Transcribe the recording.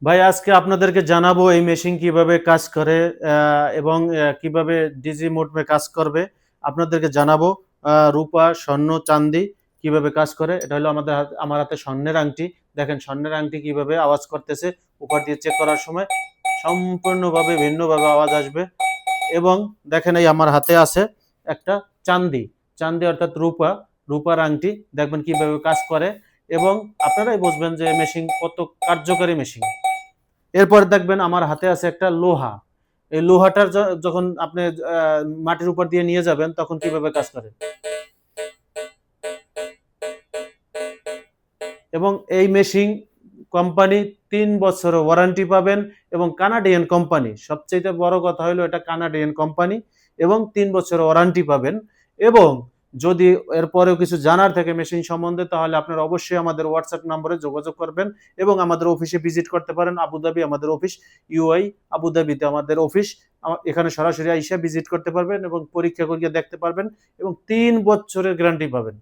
ভাই আজকে আপনাদেরকে জানাবো এই মেশিন কিভাবে কাজ করে এবং কিভাবে ডিজি মোডে কাজ করবে আপনাদেরকে জানাবো। রূপা স্বর্ণ চাঁদি কিভাবে কাজ করে। এটা হলো আমার হাতে স্বর্ণের আংটি। দেখেন স্বর্ণের আংটি কিভাবে আওয়াজ করতেছে। উপর দিয়ে চেক করার সময় সম্পূর্ণভাবে ভিন্নভাবে আওয়াজ আসবে। এবং দেখেন এই আমার হাতে আছে একটা চাঁদি। চাঁদি অর্থাৎ রূপা, রূপার আংটি। দেখবেন কিভাবে কাজ করে এবং আপনারাই বুঝবেন যে মেশিন কত কার্যকারী মেশিন। এরপর দেখবেন আমার হাতে আছে একটা লোহা। এই লোহাটার যখন আপনি মাটির উপর দিয়ে নিয়ে যাবেন তখন কিভাবে কাজ করে। এবং এই মেশিন কোম্পানি ৩ বছর ওয়ারেন্টি পাবেন এবং কানাডিয়ান কোম্পানি। সবচেয়ে বড় কথা হলো এটা কানাডিয়ান কোম্পানি এবং ৩ বছর ওয়ারেন্টি পাবেন। এবং যদি এরপরেও কিছু জানার থাকে মেশিন সম্বন্ধে তাহলে আপনারা অবশ্যই আমাদের হোয়াটসঅ্যাপ নম্বরে যোগাযোগ করবেন এবং আমাদের অফিসে ভিজিট করতে পারেন। আবুধাবি আমাদের অফিস, ইউআই আবুধাবিতে আমাদের অফিস। এখানে সরাসরি আইসা ভিজিট করতে পারবেন এবং পরীক্ষা করিয়ে দেখতে পারবেন এবং ৩ বছরের গ্যারান্টি পাবেন।